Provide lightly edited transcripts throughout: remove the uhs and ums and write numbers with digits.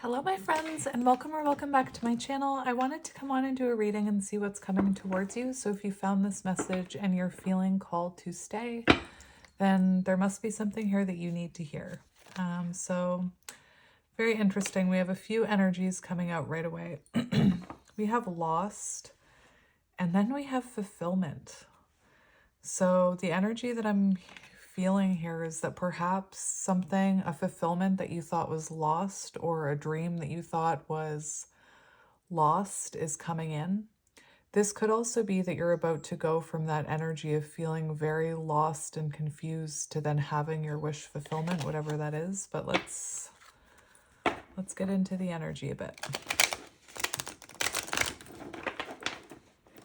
Hello my friends, and welcome or welcome back to my channel. I wanted to come on and do a reading and see what's coming towards you. So if you found this message and you're feeling called to stay, then there must be something here that you need to hear. So very interesting. We have a few energies coming out right away. We have lost, and then we have fulfillment. So the energy that I'm feeling here is that perhaps something, a fulfillment that you thought was lost or a dream that you thought was lost is coming in. This could also be that you're about to go from that energy of feeling very lost and confused to then having your wish fulfillment, whatever that is. But let's get into the energy a bit.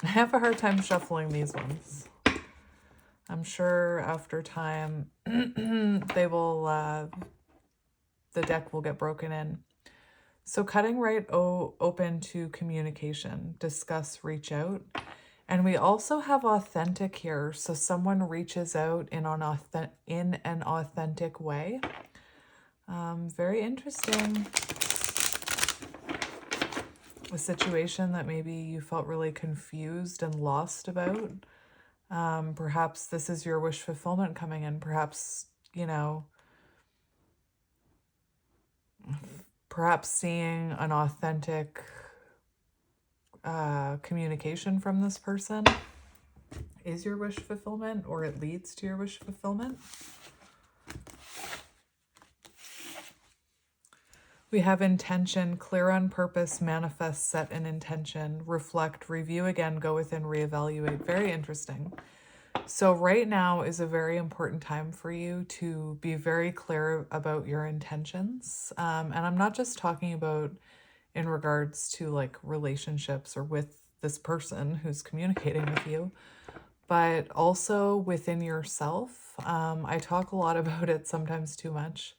I have a hard time shuffling these ones. I'm sure after time they will the deck will get broken in. So cutting right open to communication, discuss, reach out. And we also have authentic here. So someone reaches out in an authentic way. Very interesting. A situation that maybe you felt really confused and lost about. Perhaps this is your wish fulfillment coming in. Perhaps, perhaps seeing an authentic communication from this person is your wish fulfillment, or it leads to your wish fulfillment. We have intention, clear on purpose, manifest, set an intention, reflect, review again, go within, reevaluate. Very interesting. So right now is a very important time for you to be very clear about your intentions. And I'm not just talking about in regards to like relationships or with this person who's communicating with you, but also within yourself. I talk a lot about it, sometimes too much,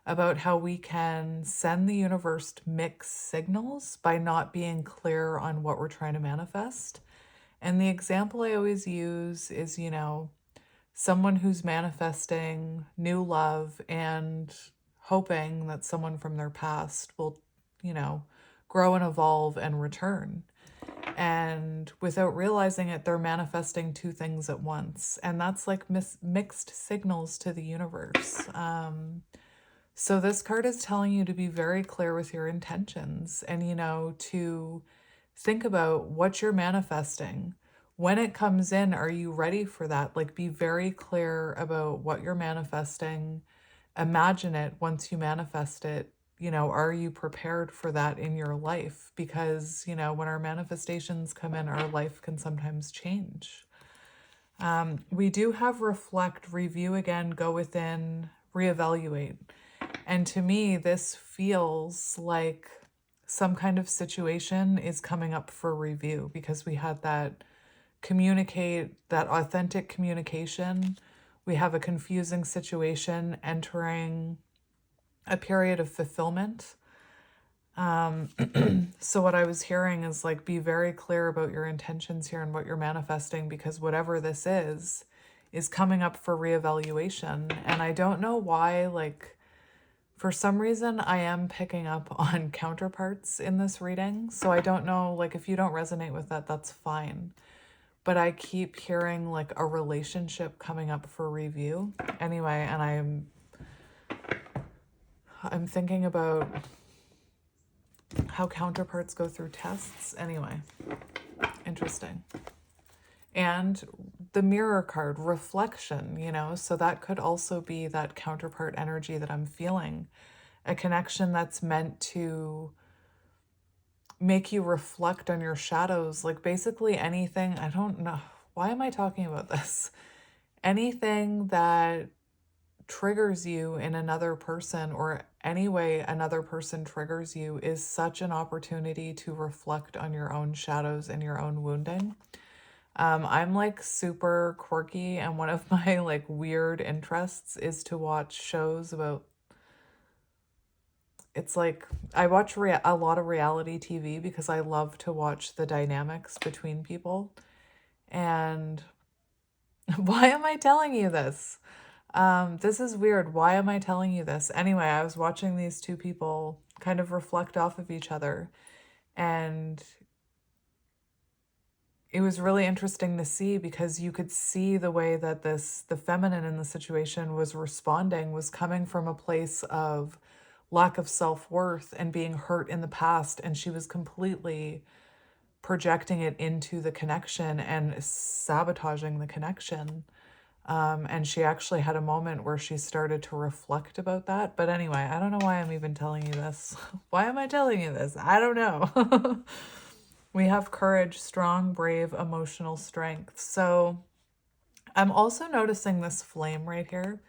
about how we can send the universe mixed signals by not being clear on what we're trying to manifest. And the example I always use is, someone who's manifesting new love and hoping that someone from their past will, grow and evolve and return. And without realizing it, they're manifesting two things at once. And that's like mixed signals to the universe. So this card is telling you to be very clear with your intentions and, to think about what you're manifesting. When it comes in, are you ready for that? Like, be very clear about what you're manifesting. Imagine it once you manifest it. Are you prepared for that in your life? Because, when our manifestations come in, our life can sometimes change. We do have reflect, review again, go within, reevaluate. And to me, this feels like some kind of situation is coming up for review because we had that that authentic communication. We have a confusing situation entering a period of fulfillment. So what I was hearing is like, be very clear about your intentions here and what you're manifesting, because whatever this is coming up for reevaluation. And I don't know why, like, for some reason, I am picking up on counterparts in this reading. So I don't know, like, if you don't resonate with that, that's fine. But I keep hearing like a relationship coming up for review. Anyway, and I'm thinking about how counterparts go through tests. Anyway, interesting. And the mirror card, reflection, so that could also be that counterpart energy that I'm feeling. A connection that's meant to make you reflect on your shadows. Like basically anything, I don't know. Why am I talking about this? Anything that triggers you in another person, or any way another person triggers you, is such an opportunity to reflect on your own shadows and your own wounding. I'm like super quirky, and one of my like weird interests is to watch shows about, it's like I watch a lot of reality TV because I love to watch the dynamics between people. And why am I telling you this? This is weird. Why am I telling you this? Anyway, I was watching these two people kind of reflect off of each other. And it was really interesting to see, because you could see the way that the feminine in the situation was responding was coming from a place of lack of self-worth and being hurt in the past. And she was completely projecting it into the connection and sabotaging the connection. And she actually had a moment where she started to reflect about that. But anyway, I don't know why I'm even telling you this. Why am I telling you this? I don't know. We have courage, strong, brave, emotional strength. So I'm also noticing this flame right here.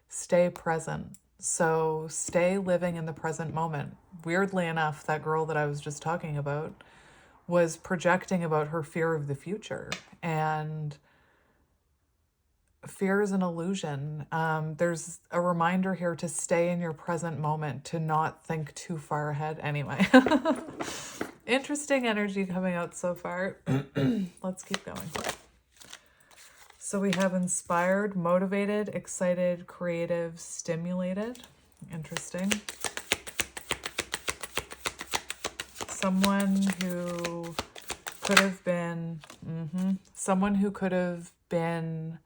Stay present. So stay living in the present moment. Weirdly enough, that girl that I was just talking about was projecting about her fear of the future. And fear is an illusion. There's a reminder here to stay in your present moment, to not think too far ahead. Anyway, interesting energy coming out so far. Let's keep going. So we have inspired, motivated, excited, creative, stimulated. Interesting. Someone who could have been, someone who could have been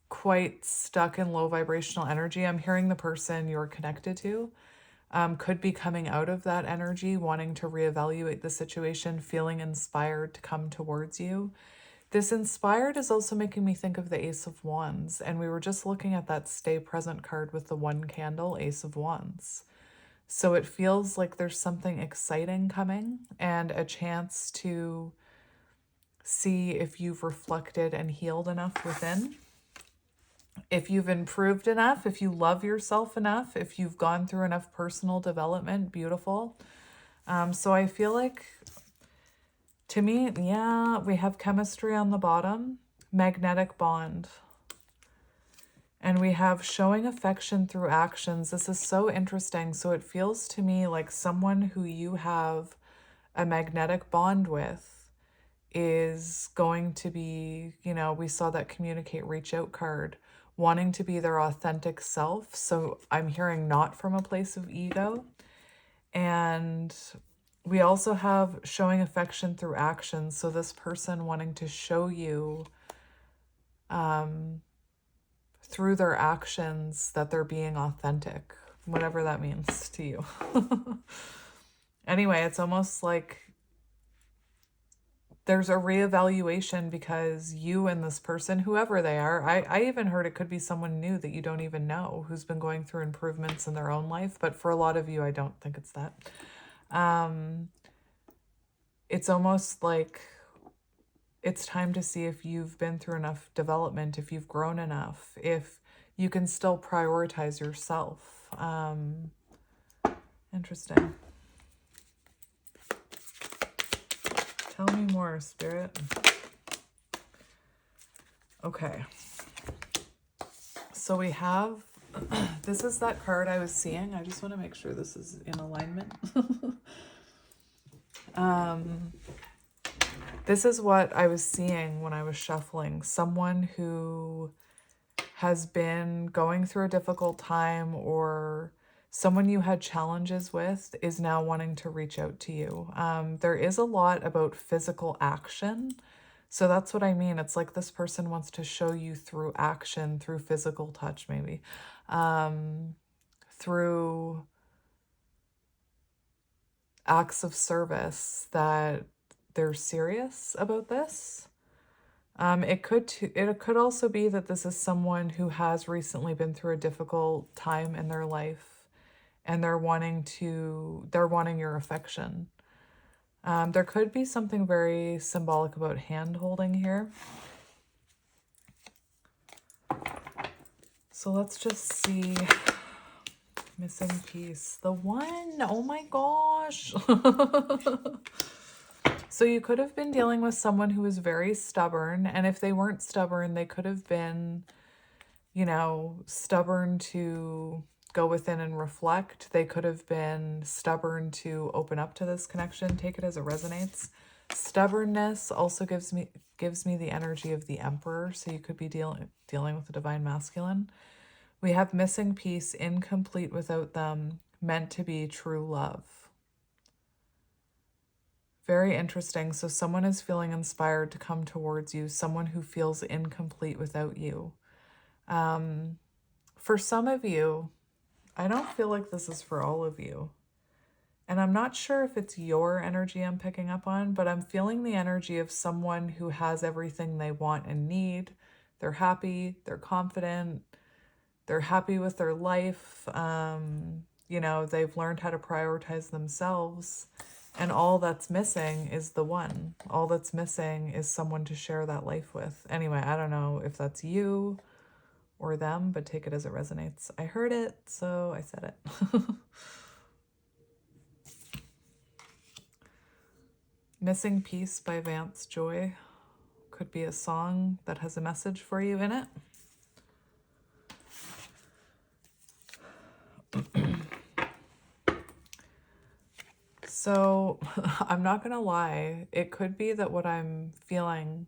quite stuck in low vibrational energy. I'm hearing the person you're connected to could be coming out of that energy, wanting to reevaluate the situation, feeling inspired to come towards you. This inspired is also making me think of the Ace of Wands, and we were just looking at that stay present card with the one candle, Ace of Wands. So it feels like there's something exciting coming and a chance to see if you've reflected and healed enough within, if you've improved enough, if you love yourself enough, if you've gone through enough personal development. Beautiful. So I feel like, to me, yeah, we have chemistry on the bottom, magnetic bond. And we have showing affection through actions. This is so interesting. So it feels to me like someone who you have a magnetic bond with is going to be, we saw that communicate, reach out card, wanting to be their authentic self. So I'm hearing not from a place of ego. And we also have showing affection through action. So this person wanting to show you through their actions that they're being authentic, whatever that means to you. Anyway, it's almost like there's a reevaluation, because you and this person, whoever they are, I even heard it could be someone new that you don't even know, who's been going through improvements in their own life. But for a lot of you, I don't think it's that. It's almost like it's time to see if you've been through enough development, if you've grown enough, if you can still prioritize yourself. Interesting. Tell me more, Spirit. Okay. So we have, this is that card I was seeing. I just want to make sure this is in alignment. This is what I was seeing when I was shuffling. Someone who has been going through a difficult time, or someone you had challenges with, is now wanting to reach out to you. There is a lot about physical action. So that's what I mean. It's like this person wants to show you through action, through physical touch, maybe, through acts of service, that they're serious about this. It could also be that this is someone who has recently been through a difficult time in their life, and they're wanting your affection. There could be something very symbolic about hand holding here. So let's just see. Missing piece. The one. Oh my gosh. So you could have been dealing with someone who is very stubborn. And if they weren't stubborn, they could have been, stubborn to go within and reflect. They could have been stubborn to open up to this connection. Take it as it resonates. Stubbornness also gives me the energy of the Emperor. So you could be dealing with the Divine Masculine. We have missing piece, incomplete without them, meant to be true love. Very interesting. So someone is feeling inspired to come towards you, someone who feels incomplete without you. For some of you, I don't feel like this is for all of you. And I'm not sure if it's your energy I'm picking up on, but I'm feeling the energy of someone who has everything they want and need. They're happy, they're confident, they're happy with their life. You know, they've learned how to prioritize themselves. And all that's missing is the one. All that's missing is someone to share that life with. Anyway, I don't know if that's you or them, but take it as it resonates. I heard it, so I said it. Missing Piece by Vance Joy could be a song that has a message for you in it. So I'm not going to lie. It could be that what I'm feeling,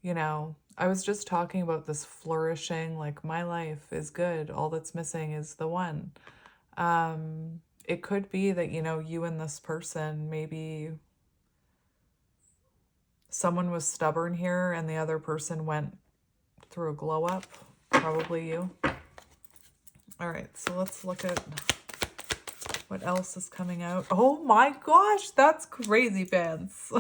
you know, I was just talking about this flourishing, like my life is good. All that's missing is the one. It could be that, you know, you and this person, maybe someone was stubborn here and the other person went through a glow up. Probably you. All right, so let's look at what else is coming out. Oh my gosh, that's crazy, Vance.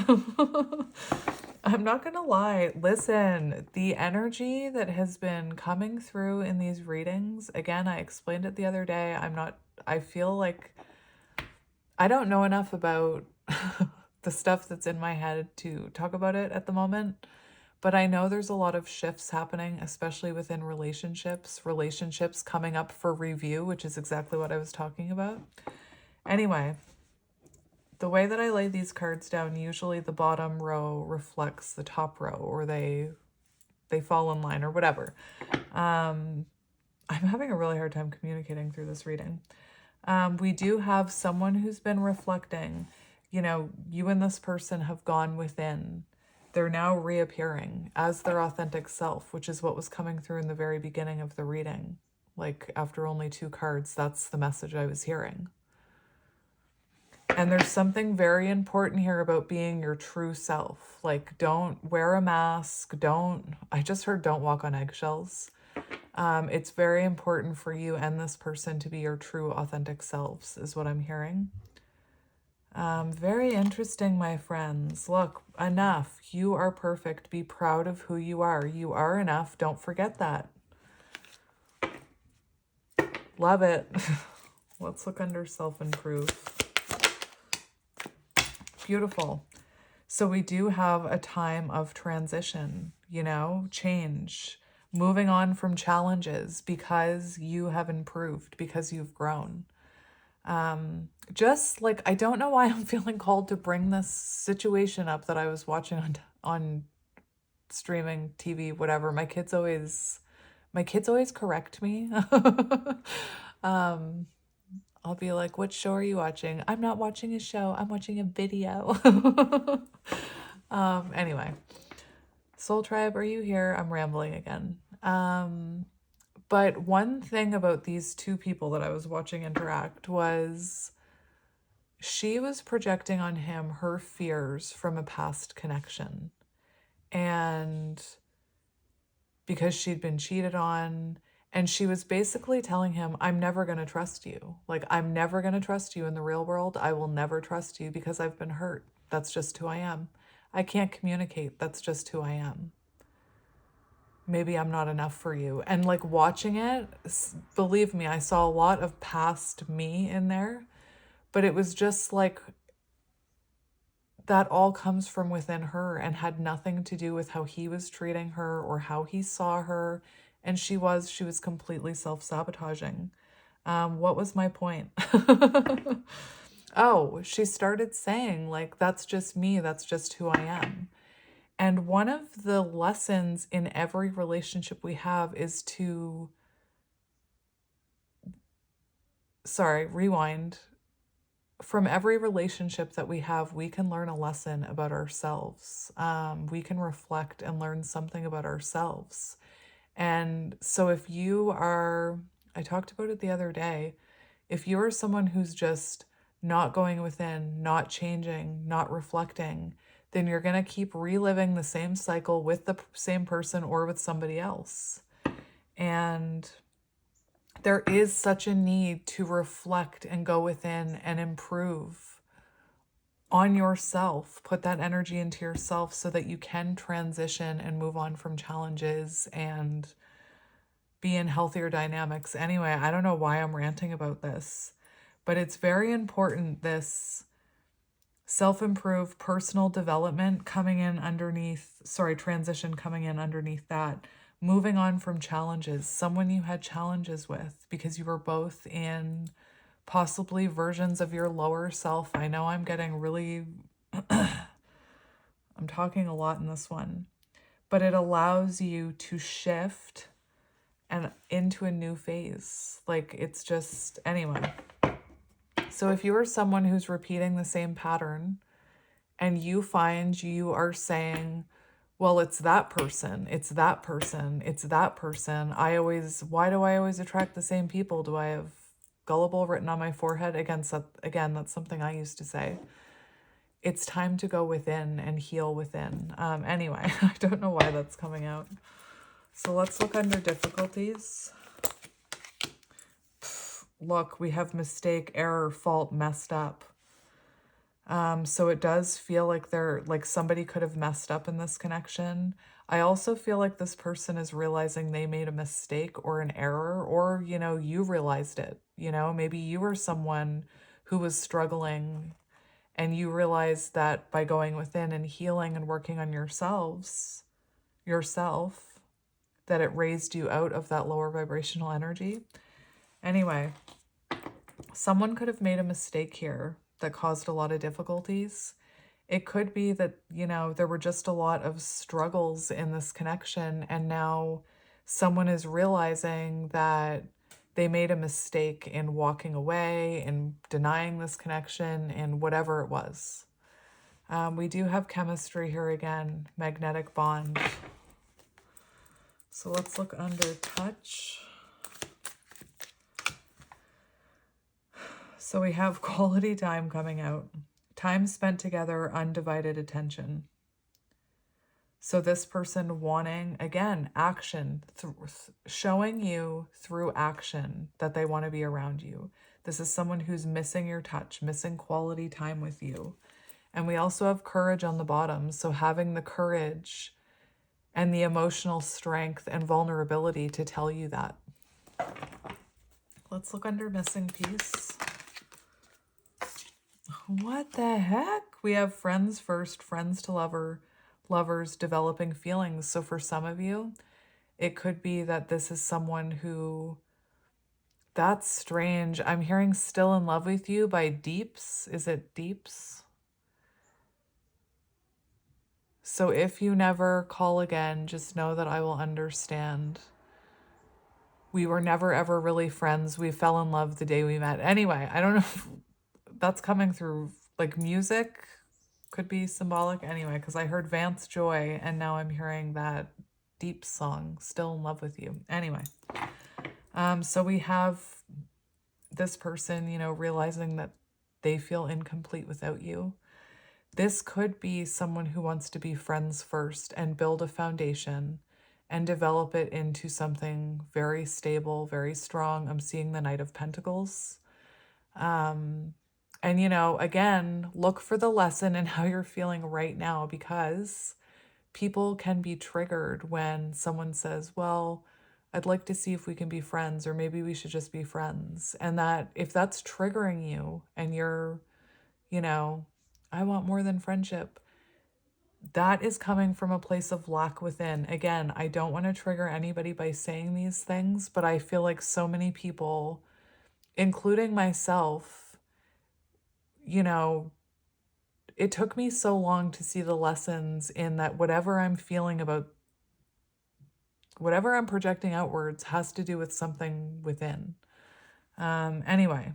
I'm not going to lie. Listen, the energy that has been coming through in these readings, again, I explained it the other day. I feel like I don't know enough about the stuff that's in my head to talk about it at the moment. But I know there's a lot of shifts happening, especially within relationships coming up for review, which is exactly what I was talking about. Anyway, the way that I lay these cards down, usually the bottom row reflects the top row, or they fall in line or whatever. I'm having a really hard time communicating through this reading. We do have someone who's been reflecting. You know, you and this person have gone within. They're now reappearing as their authentic self, which is what was coming through in the very beginning of the reading. Like, after only 2 cards, that's the message I was hearing. And there's something very important here about being your true self. Like, don't wear a mask. I just heard don't walk on eggshells. It's very important for you and this person to be your true authentic selves, is what I'm hearing. Very interesting, my friends. Look, enough. You are perfect. Be proud of who you are. You are enough. Don't forget that. Love it. Let's look under self-improve. Beautiful. So we do have a time of transition, you know, change, moving on from challenges because you have improved, because you've grown. Just like, I don't know why I'm feeling called to bring this situation up that I was watching on streaming TV, whatever. My kids always correct me. I'll be like, what show are you watching? I'm not watching a show. I'm watching a video. Anyway, Soul Tribe, are you here? I'm rambling again. But one thing about these 2 people that I was watching interact was she was projecting on him her fears from a past connection. And because she'd been cheated on, and she was basically telling him, I'm never going to trust you. Like, I'm never going to trust you in the real world. I will never trust you because I've been hurt. That's just who I am. I can't communicate. That's just who I am. Maybe I'm not enough for you. And like, watching it, believe me, I saw a lot of past me in there, but it was just like, that all comes from within her and had nothing to do with how he was treating her or how he saw her. And she was completely self-sabotaging. What was my point? Oh, she started saying, like, that's just me. That's just who I am. And one of the lessons in every relationship we have is to, rewind. From every relationship that we have, we can learn a lesson about ourselves. We can reflect and learn something about ourselves. And so if you are, I talked about it the other day, if you are someone who's just not going within, not changing, not reflecting, then you're going to keep reliving the same cycle with the same person or with somebody else. And there is such a need to reflect and go within and improve on yourself. Put that energy into yourself so that you can transition and move on from challenges and be in healthier dynamics. Anyway, I don't know why I'm ranting about this, but it's very important, this self-improve, personal development coming in underneath, transition coming in underneath that, moving on from challenges, someone you had challenges with because you were both in possibly versions of your lower self. I know I'm getting really, I'm talking a lot in this one, but it allows you to shift and into a new phase. Like, it's just, anyway. So if you are someone who's repeating the same pattern and you find you are saying, well, it's that person, it's that person, it's that person. Why do I always attract the same people? Do I have gullible written on my forehead? Again, that's something I used to say. It's time to go within and heal within. Anyway, I don't know why that's coming out. So let's look under difficulties. Look, we have mistake, error, fault, messed up. So it does feel like somebody could have messed up in this connection. I also feel like this person is realizing they made a mistake or an error, or, you realized it. Maybe you were someone who was struggling and you realized that by going within and healing and working on yourself, that it raised you out of that lower vibrational energy. Anyway, someone could have made a mistake here that caused a lot of difficulties. It could be that, there were just a lot of struggles in this connection, and now someone is realizing that they made a mistake in walking away and denying this connection and whatever it was. We do have chemistry here again, magnetic bond. So let's look under touch. So we have quality time coming out. Time spent together, undivided attention. So this person wanting, again, action, showing you through action that they want to be around you. This is someone who's missing your touch, missing quality time with you. And we also have courage on the bottom. So having the courage and the emotional strength and vulnerability to tell you that. Let's look under missing piece. What the heck? We have friends first, friends to lovers, developing feelings. So for some of you, it could be that this is someone who, that's strange. I'm hearing Still in Love with You by Deeps. Is it Deeps? So if you never call again, just know that I will understand. We were never ever really friends. We fell in love the day we met. Anyway, I don't know if that's coming through, like music could be symbolic. Anyway, because I heard Vance Joy and now I'm hearing that Deep song, Still in Love with You. Anyway, so we have this person, realizing that they feel incomplete without you. This could be someone who wants to be friends first and build a foundation and develop it into something very stable, very strong. I'm seeing the Knight of Pentacles. And, again, look for the lesson in how you're feeling right now, because people can be triggered when someone says, well, I'd like to see if we can be friends, or maybe we should just be friends. And that if that's triggering you and you're, I want more than friendship, that is coming from a place of lack within. Again, I don't want to trigger anybody by saying these things, but I feel like so many people, including myself, it took me so long to see the lessons in that whatever I'm feeling about, whatever I'm projecting outwards has to do with something within. Anyway,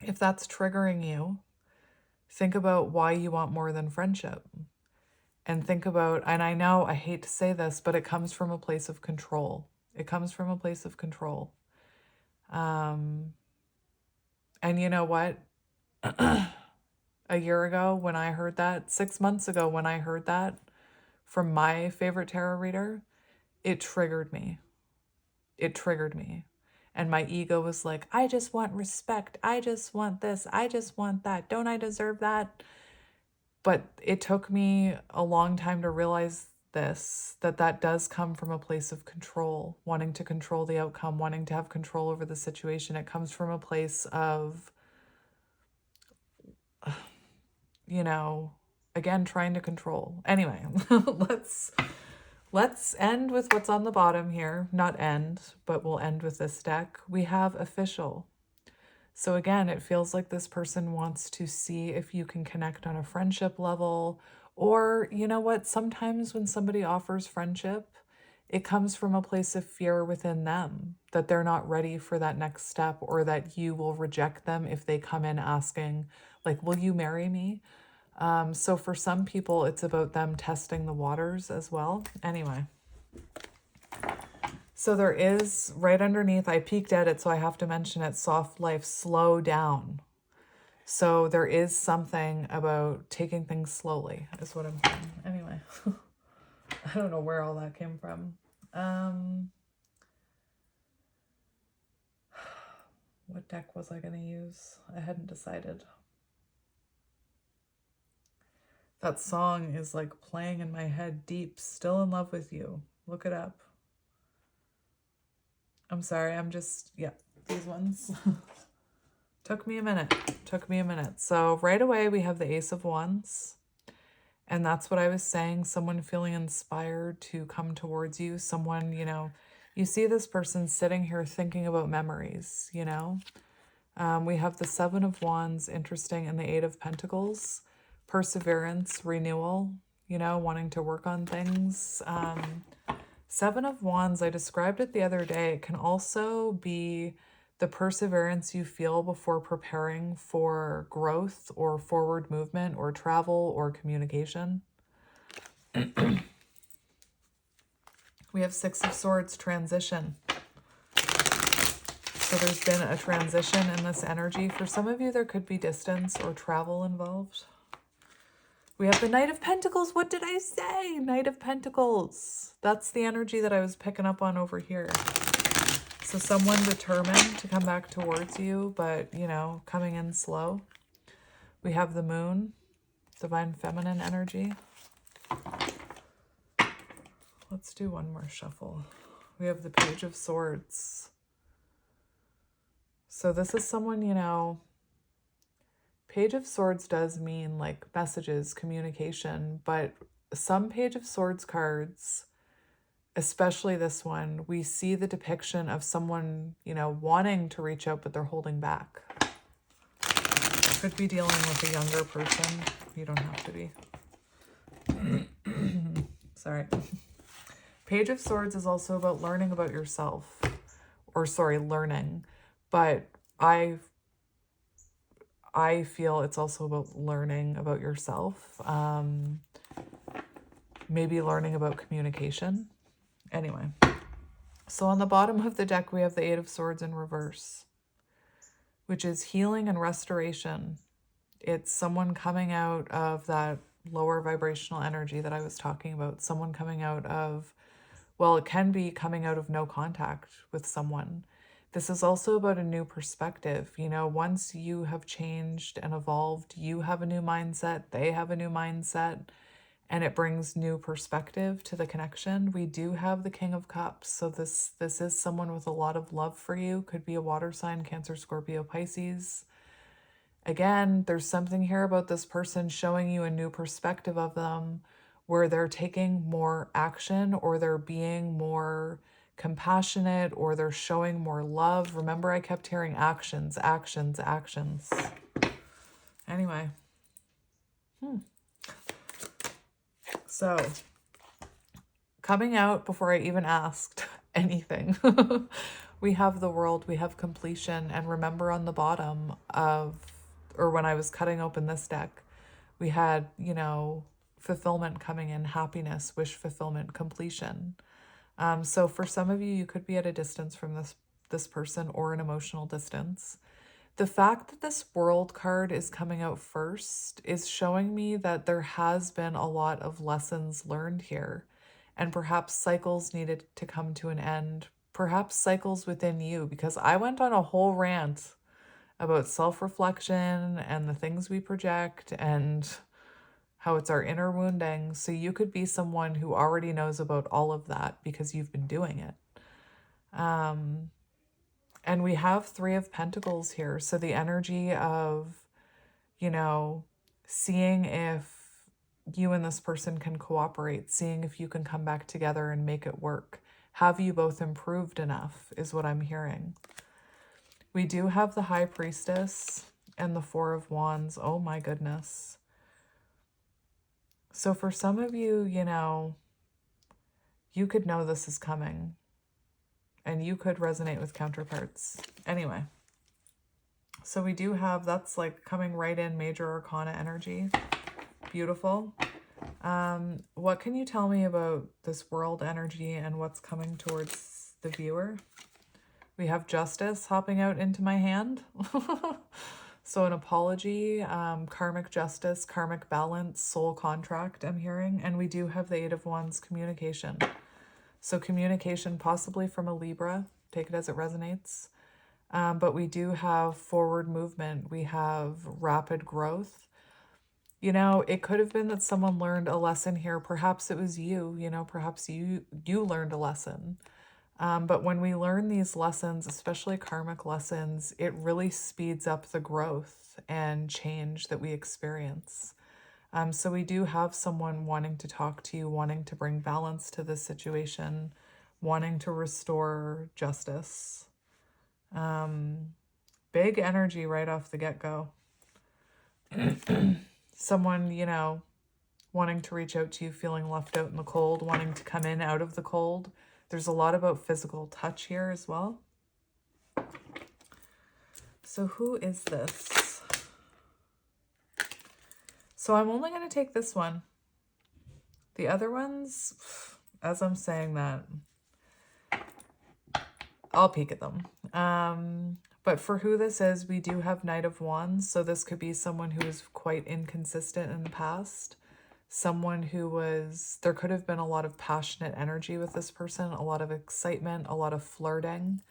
if that's triggering you, think about why you want more than friendship. and think about, and I know I hate to say this, but it comes from a place of control. It comes from a place of control. And you know what? A year ago when I heard that, 6 months ago when I heard that from my favorite tarot reader, it triggered me. It triggered me. And my ego was like, I just want respect. I just want this. I just want that. Don't I deserve that? But it took me a long time to realize that does come from a place of control, wanting to control the outcome, wanting to have control over the situation. It comes from a place of, again, trying to control. Anyway, let's end with what's on the bottom here. Not end, but we'll end with this deck. We have official. So again, it feels like this person wants to see if you can connect on a friendship level, or you know what? Sometimes when somebody offers friendship, it comes from a place of fear within them that they're not ready for that next step, or that you will reject them if they come in asking, like, will you marry me? So for some people, it's about them testing the waters as well. Anyway. So there is, right underneath, I peeked at it, so I have to mention it, soft life, slow down. So there is something about taking things slowly, is what I'm saying. Anyway, I don't know where all that came from. What deck was I going to use? I hadn't decided. That song is like playing in my head, Deep, Still in Love with You. Look it up. I'm sorry, these ones. Took me a minute. So right away we have the Ace of Wands. And that's what I was saying, someone feeling inspired to come towards you. Someone, you see this person sitting here thinking about memories, We have the Seven of Wands, interesting, and the Eight of Pentacles. Perseverance, renewal, wanting to work on things. Seven of Wands, I described it the other day. It can also be the perseverance you feel before preparing for growth or forward movement or travel or communication. We have Six of Swords, transition. So there's been a transition in this energy. For some of you, there could be distance or travel involved. We have the Knight of Pentacles. What did I say? Knight of Pentacles. That's the energy that I was picking up on over here. So someone determined to come back towards you, but, coming in slow. We have the Moon, Divine Feminine energy. Let's do one more shuffle. We have the Page of Swords. So this is someone, Page of Swords does mean like messages, communication, but some Page of Swords cards, especially this one, we see the depiction of someone, wanting to reach out, but they're holding back. Could be dealing with a younger person. You don't have to be. Sorry. Page of Swords is also about learning about yourself. Learning. But I feel it's also about learning about yourself. Maybe learning about communication. Anyway. So on the bottom of the deck, we have the Eight of Swords in reverse, which is healing and restoration. It's someone coming out of that lower vibrational energy that I was talking about. Someone coming out of, it can be coming out of no contact with someone. This is also about a new perspective. Once you have changed and evolved, you have a new mindset, they have a new mindset, and it brings new perspective to the connection. We do have the King of Cups. So this is someone with a lot of love for you. Could be a water sign, Cancer, Scorpio, Pisces. Again, there's something here about this person showing you a new perspective of them, where they're taking more action, or they're being more compassionate, or they're showing more love. Remember, I kept hearing actions, actions, actions. Anyway. So, coming out before I even asked anything, we have the World, we have completion, and remember on the bottom of, or when I was cutting open this deck, we had, fulfillment coming in, happiness, wish fulfillment, completion. So for some of you, you could be at a distance from this person or an emotional distance. The fact that this World card is coming out first is showing me that there has been a lot of lessons learned here, and perhaps cycles needed to come to an end, perhaps cycles within you, because I went on a whole rant about self-reflection and the things we project and how it's our inner wounding. So you could be someone who already knows about all of that because you've been doing it. And we have Three of Pentacles here. So the energy of, you know, seeing if you and this person can cooperate, seeing if you can come back together and make it work. Have you both improved enough is what I'm hearing. We do have the High Priestess and the Four of Wands. Oh my goodness. So for some of you, you know, you could know this is coming and you could resonate with counterparts. Anyway, so we do have, that's like coming right in, Major Arcana energy. Beautiful. What can you tell me about this World energy and what's coming towards the viewer? We have Justice hopping out into my hand. So an apology, karmic justice, karmic balance, soul contract, I'm hearing. And we do have the Eight of Wands, communication. So communication possibly from a Libra, take it as it resonates. But we do have forward movement. We have rapid growth. You know, it could have been that someone learned a lesson here. Perhaps it was you, you know, perhaps you learned a lesson. But when we learn these lessons, especially karmic lessons, it really speeds up the growth and change that we experience. So we do have someone wanting to talk to you, wanting to bring balance to this situation, wanting to restore justice. Big energy right off the get-go. Someone, you know, wanting to reach out to you, feeling left out in the cold, wanting to come in out of the cold. There's a lot about physical touch here as well. So who is this? So I'm only going to take this one. The other ones, as I'm saying that, I'll peek at them. But for who this is, we do have Knight of Wands. So this could be someone who was quite inconsistent in the past. Someone who was, there could have been a lot of passionate energy with this person, a lot of excitement, a lot of flirting.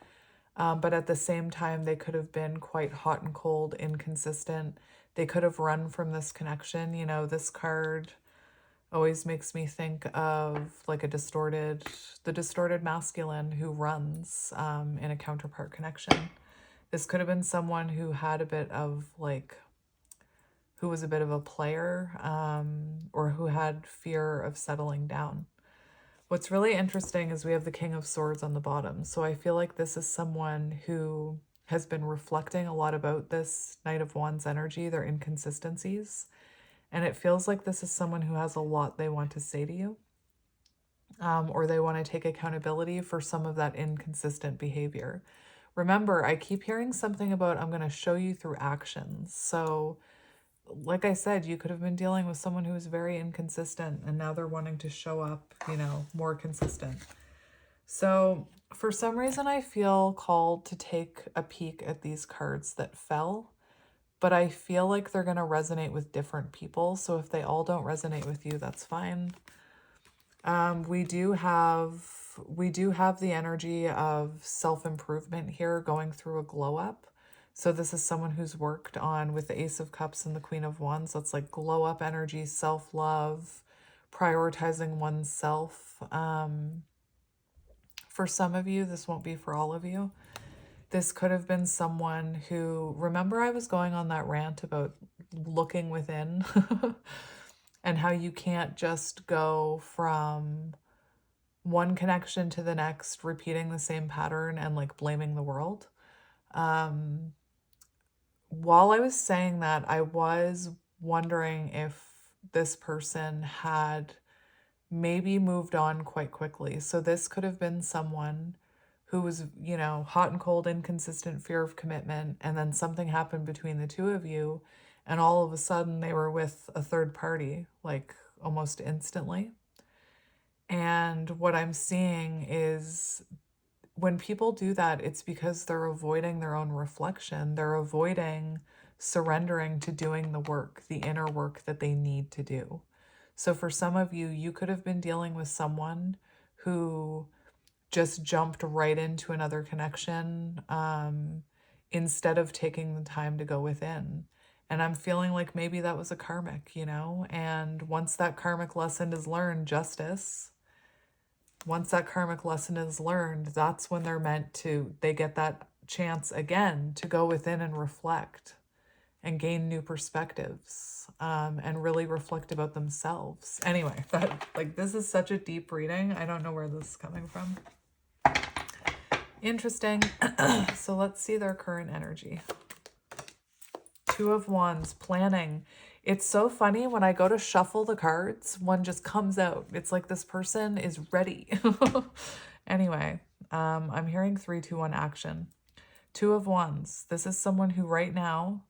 But at the same time, they could have been quite hot and cold, inconsistent. They could have run from this connection. You know, this card always makes me think of like the distorted masculine who runs in a counterpart connection. This could have been someone who had a bit of like, who was a bit of a player, or who had fear of settling down. What's really interesting is we have the King of Swords on the bottom. So I feel like this is someone who has been reflecting a lot about this Knight of Wands energy, their inconsistencies. And it feels like this is someone who has a lot they want to say to you, or they want to take accountability for some of that inconsistent behavior. Remember, I keep hearing something about I'm going to show you through actions. So like I said, you could have been dealing with someone who is very inconsistent and now they're wanting to show up, you know, more consistent. So for some reason, I feel called to take a peek at these cards that fell, but I feel like they're going to resonate with different people. So if they all don't resonate with you, that's fine. We do have the energy of self-improvement here, going through a glow up. So this is someone who's worked on with the Ace of Cups and the Queen of Wands. That's like glow up energy, self-love, prioritizing oneself. For some of you, this won't be for all of you. This could have been someone who, remember I was going on that rant about looking within and how you can't just go from one connection to the next, repeating the same pattern and like blaming the world. While I was saying that, I was wondering if this person had maybe moved on quite quickly. So this could have been someone who was, you know, hot and cold, inconsistent, fear of commitment, and then something happened between the two of you, and all of a sudden they were with a third party, like almost instantly. And what I'm seeing is when people do that, it's because they're avoiding their own reflection. They're avoiding surrendering to doing the work, the inner work that they need to do. So for some of you, you could have been dealing with someone who just jumped right into another connection instead of taking the time to go within. And I'm feeling like maybe that was a karmic, you know? And once that karmic lesson is learned, once that karmic lesson is learned, that's when they get that chance again to go within and reflect and gain new perspectives, and really reflect about themselves. Anyway, this is such a deep reading. I don't know where this is coming from. Interesting. So let's see their current energy. Two of Wands, planning. It's so funny when I go to shuffle the cards, one just comes out. It's like this person is ready. Anyway, I'm hearing 3, 2, 1 action. Two of Wands. This is someone who right now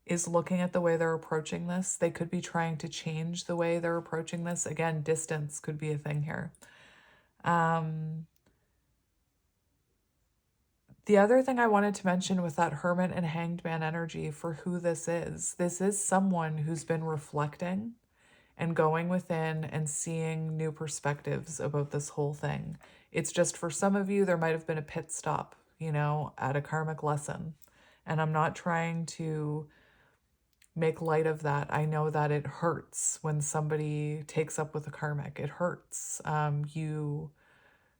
is looking at the way they're approaching this. They could be trying to change the way they're approaching this. Again, distance could be a thing here. The other thing I wanted to mention with that Hermit and Hanged Man energy for who this is someone who's been reflecting and going within and seeing new perspectives about this whole thing. It's just for some of you, there might have been a pit stop, at a karmic lesson. And I'm not trying to make light of that. I know that it hurts when somebody takes up with a karmic. It hurts. You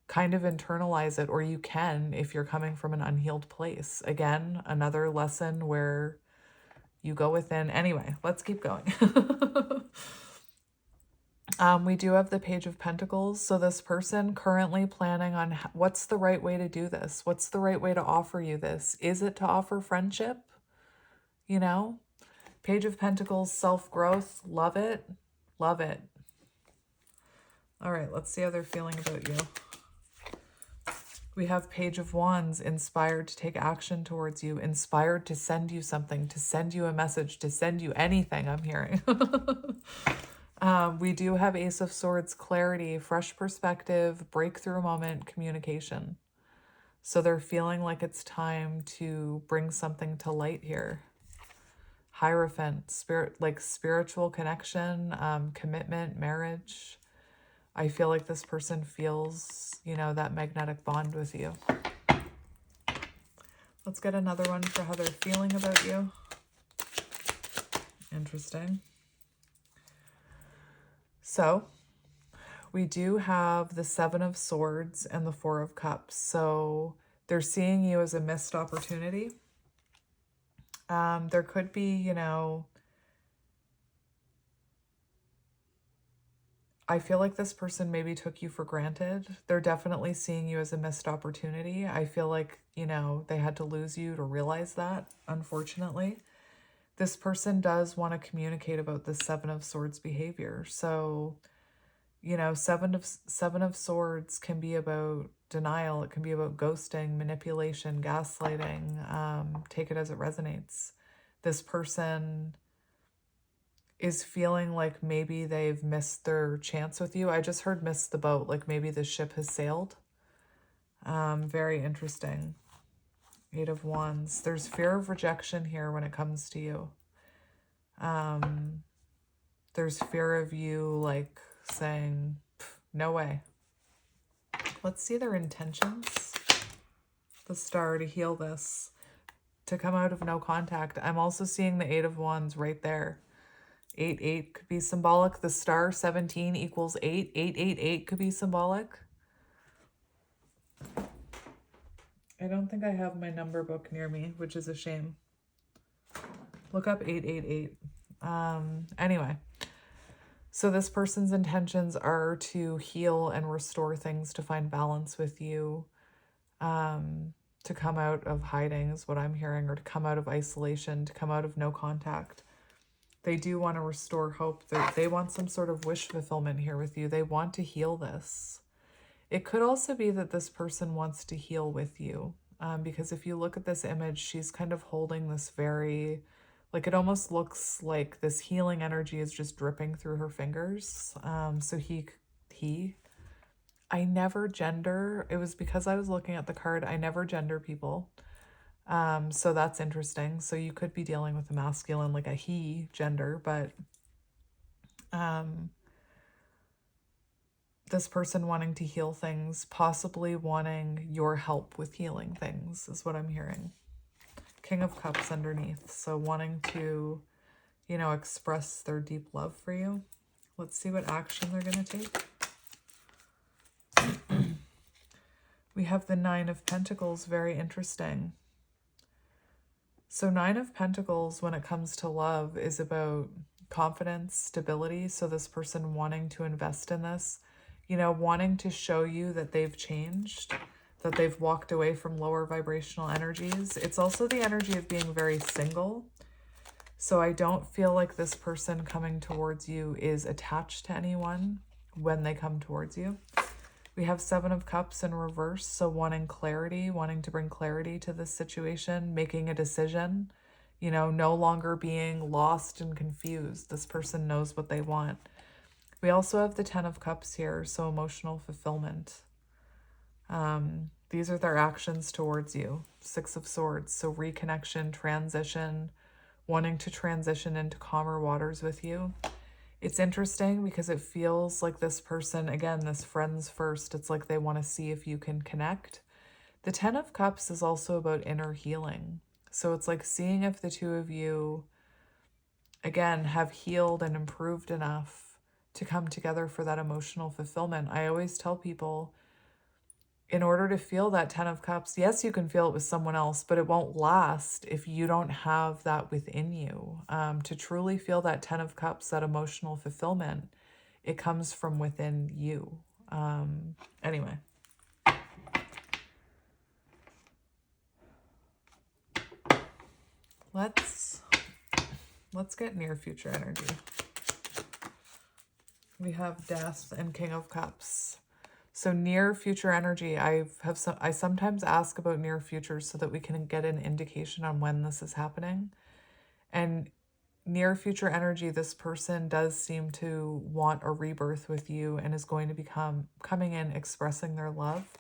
kind of internalize it, or you can if you're coming from an unhealed place. Again, another lesson where you go within. Anyway, let's keep going. We do have the Page of Pentacles. So this person currently planning on what's the right way to do this? What's the right way to offer you this? Is it to offer friendship? Page of Pentacles, self-growth. Love it. Love it. All right, let's see how they're feeling about you. We have Page of Wands, inspired to take action towards you, inspired to send you something, to send you a message, to send you anything, I'm hearing. We do have Ace of Swords, clarity, fresh perspective, breakthrough moment, communication. So they're feeling like it's time to bring something to light here. Hierophant, spiritual connection, commitment, marriage. I feel like this person feels, that magnetic bond with you. Let's get another one for how they're feeling about you. Interesting. So we do have the Seven of Swords and the Four of Cups. So they're seeing you as a missed opportunity. There could be, I feel like this person maybe took you for granted. They're definitely seeing you as a missed opportunity. I feel like, they had to lose you to realize that, unfortunately. This person does want to communicate about the Seven of Swords behavior. So, Seven of Swords can be about denial. It can be about ghosting, manipulation, gaslighting. Take it as it resonates. This person is feeling like maybe they've missed their chance with you. I just heard miss the boat, like maybe the ship has sailed. Very interesting. Eight of Wands. There's fear of rejection here when it comes to you. There's fear of you saying, no way. Let's see their intentions. The Star, to heal this, to come out of no contact. I'm also seeing the Eight of Wands right there. 8 could be symbolic. The Star, 17 equals 8. 8 could be symbolic. I don't think I have my number book near me, which is a shame. Look up 888. Anyway, so this person's intentions are to heal and restore things, to find balance with you, to come out of hiding is what I'm hearing, or to come out of isolation, to come out of no contact. They do want to restore hope. They want some sort of wish fulfillment here with you. They want to heal this. It could also be that this person wants to heal with you. Because if you look at this image, she's kind of holding this very Like it almost looks like this healing energy is just dripping through her fingers. So I never gender. It was because I was looking at the card. I never gender people. So that's interesting. So you could be dealing with a masculine, like a he gender, but this person wanting to heal things, possibly wanting your help with healing things is what I'm hearing. King of Cups underneath. So wanting to, you know, express their deep love for you. Let's see what action they're going to take. We have the Nine of Pentacles. Very interesting. So 9 of Pentacles, when it comes to love, is about confidence, stability. So this person wanting to invest in this, you know, wanting to show you that they've changed, that they've walked away from lower vibrational energies. It's also the energy of being very single. So I don't feel like this person coming towards you is attached to anyone when they come towards you. We have 7 of Cups in reverse, so wanting clarity, wanting to bring clarity to this situation, making a decision, you know, no longer being lost and confused. This person knows what they want. We also have the 10 of Cups here, so emotional fulfillment. These are their actions towards you. 6 of Swords, so reconnection, transition, wanting to transition into calmer waters with you. It's interesting because it feels like this person, again, this friends first, it's like they want to see if you can connect. The 10 of Cups is also about inner healing. So it's like seeing if the two of you, again, have healed and improved enough to come together for that emotional fulfillment. I always tell people, in order to feel that 10 of Cups, yes, you can feel it with someone else, but it won't last if you don't have that within you. To truly feel that 10 of Cups, that emotional fulfillment, it comes from within you. Anyway. Let's get near future energy. We have Death and King of Cups. So near future energy, I sometimes ask about near future so that we can get an indication on when this is happening. And near future energy, this person does seem to want a rebirth with you and is going to be coming in expressing their love.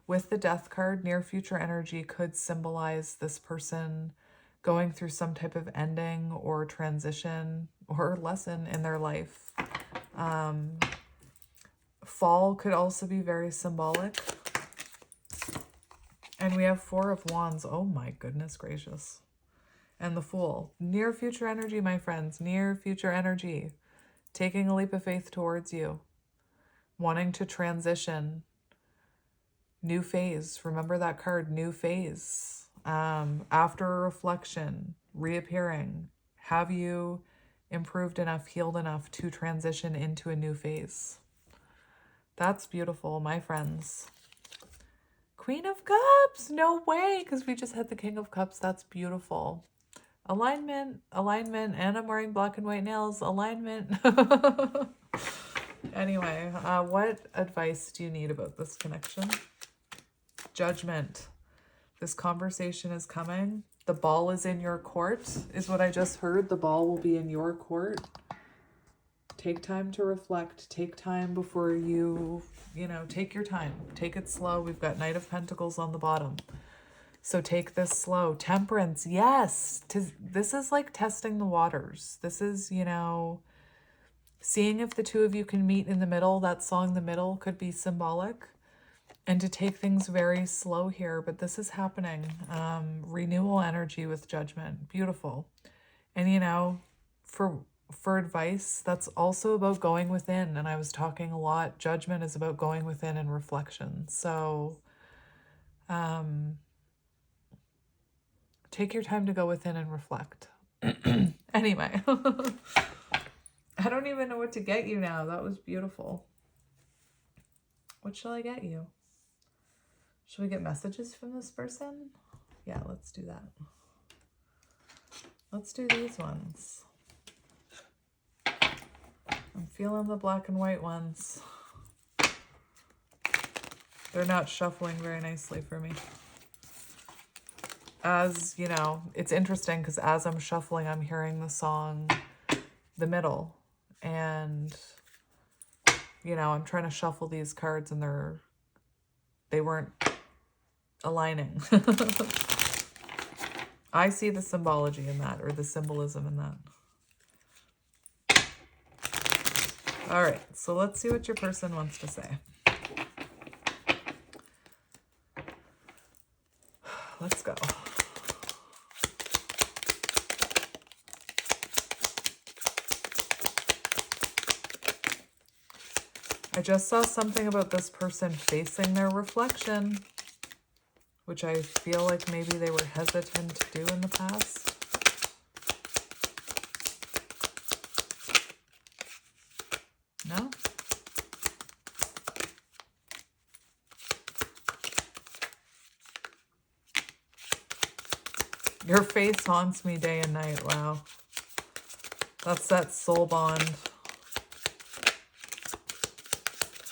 With the Death card, near future energy could symbolize this person going through some type of ending or transition or lesson in their life. Fall could also be very symbolic. And we have 4 of Wands. Oh my goodness gracious. And the Fool. Near future energy, my friends. Near future energy. Taking a leap of faith towards you. Wanting to transition. New phase. Remember that card, new phase. After a reflection, reappearing. Have you improved enough, healed enough to transition into a new phase? That's beautiful, my friends. Queen of Cups. No way, because we just had the King of Cups. That's beautiful. Alignment, and I'm wearing black and white nails. Alignment. Anyway, what advice do you need about this connection? Judgment. This conversation is coming. The ball is in your court, is what I just heard. The ball will be in your court. Take time to reflect. Take time before you take your time. Take it slow. We've got Knight of Pentacles on the bottom. So take this slow. Temperance, yes. This is like testing the waters. This is, seeing if the two of you can meet in the middle. That song, The Middle, could be symbolic. And to take things very slow here. But this is happening. Renewal energy with Judgment. Beautiful. And, for advice, that's also about going within. And I was talking a lot. Judgment is about going within and reflection. So take your time to go within and reflect. Anyway, I don't even know what to get you now. That was beautiful. What shall I get you? Should we get messages from this person? Yeah, let's do that. Let's do these ones. I'm feeling the black and white ones. They're not shuffling very nicely for me. as, you know, it's interesting because as I'm shuffling, I'm hearing the song, The Middle. And, you know, I'm trying to shuffle these cards and they weren't aligning. I see the symbology in that, or the symbolism in that. All right, so let's see what your person wants to say. Let's go. I just saw something about this person facing their reflection, which I feel like maybe they were hesitant to do in the past. No? Your face haunts me day and night. Wow. That's that soul bond.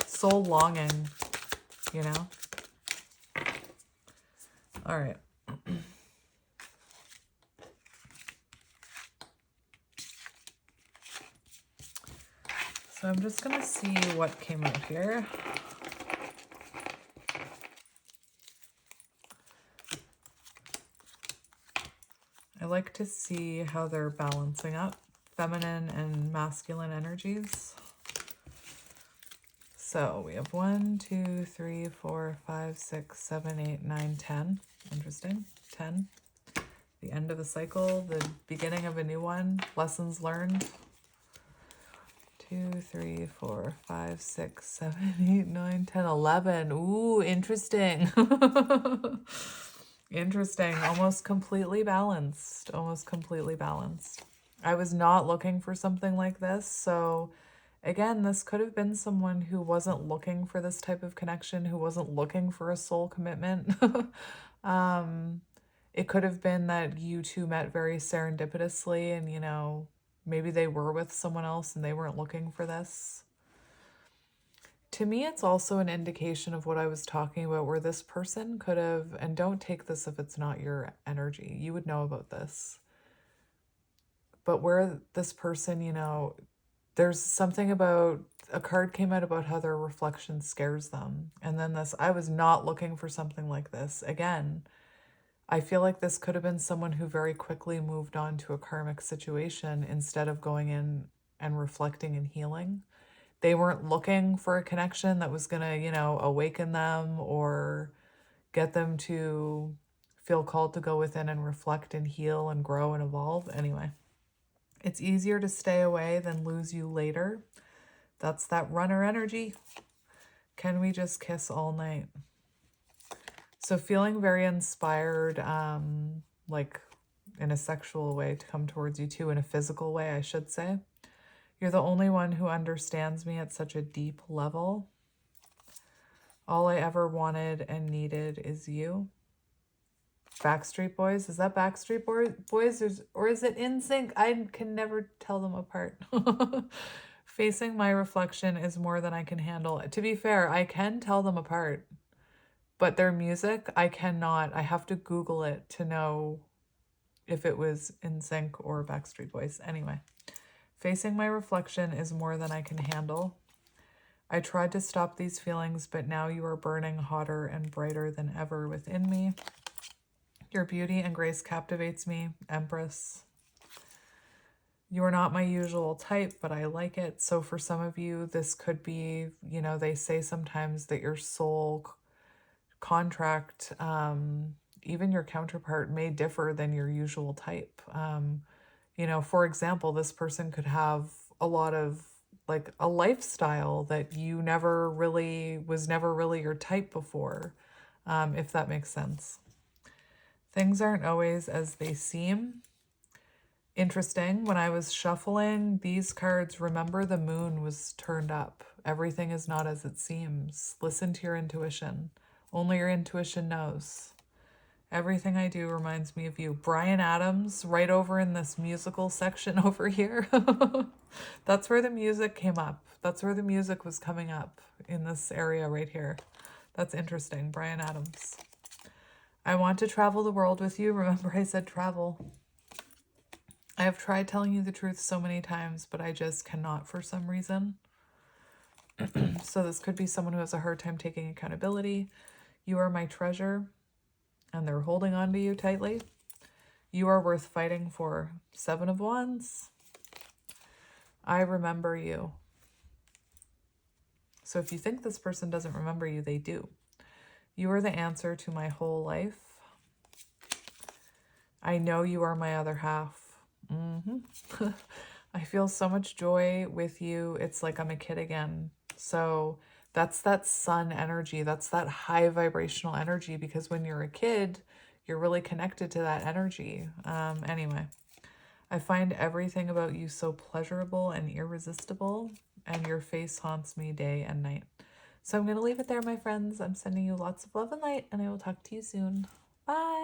Soul longing, you know? All right. So I'm just going to see what came out here. I like to see how they're balancing up feminine and masculine energies. So we have 1, 2, 3, 4, 5, 6, 7, 8, 9, 10. Interesting. 10. The end of a cycle, the beginning of a new one, lessons learned. 2, 3, 4, 5, 6, 7, 8, 9, 10, 11. Ooh, interesting. Interesting. Almost completely balanced. Almost completely balanced. I was not looking for something like this. So again, this could have been someone who wasn't looking for this type of connection, who wasn't looking for a soul commitment. It could have been that you two met very serendipitously and, you know, maybe they were with someone else and they weren't looking for this. To me, it's also an indication of what I was talking about, where this person could have, and don't take this if it's not your energy, you would know about this. But where this person, you know, there's something about, a card came out about how their reflection scares them. And then this, I was not looking for something like this. Again, I feel like this could have been someone who very quickly moved on to a karmic situation instead of going in and reflecting and healing. They weren't looking for a connection that was going to, you know, awaken them or get them to feel called to go within and reflect and heal and grow and evolve. Anyway, it's easier to stay away than lose you later. That's that runner energy. Can we just kiss all night? So feeling very inspired, like in a sexual way to come towards you too, in a physical way, I should say. You're the only one who understands me at such a deep level. All I ever wanted and needed is you. Backstreet Boys. Is that Backstreet Boys or is it NSYNC? I can never tell them apart. Facing my reflection is more than I can handle. To be fair, I can tell them apart. But their music, I cannot. I have to Google it to know if it was NSYNC or Backstreet Boys. Anyway. Facing my reflection is more than I can handle. I tried to stop these feelings, but now you are burning hotter and brighter than ever within me. Your beauty and grace captivates me, Empress. You are not my usual type, but I like it. So for some of you, this could be, you know, they say sometimes that your soul contract, even your counterpart may differ than your usual type. You know, for example, this person could have a lot of like a lifestyle that you never really, was never really your type before, if that makes sense. Things aren't always as they seem. Interesting. When I was shuffling these cards, remember the moon was turned up. Everything is not as it seems. Listen to your intuition. Only your intuition knows. Everything I do reminds me of you. Bryan Adams, right over in this musical section over here. That's where the music came up. That's where the music was coming up, in this area right here. That's interesting. Bryan Adams. I want to travel the world with you. Remember, I said travel. I have tried telling you the truth so many times, but I just cannot for some reason. So this could be someone who has a hard time taking accountability. You are my treasure, and they're holding on to you tightly. You are worth fighting for. 7 of Wands. I remember you. So if you think this person doesn't remember you, they do. You are the answer to my whole life. I know you are my other half. I feel so much joy with you. It's like I'm a kid again. So that's that sun energy. That's that high vibrational energy, because when you're a kid, you're really connected to that energy. Anyway, I find everything about you so pleasurable and irresistible, and your face haunts me day and night. So I'm going to leave it there, my friends. I'm sending you lots of love and light, and I will talk to you soon. Bye.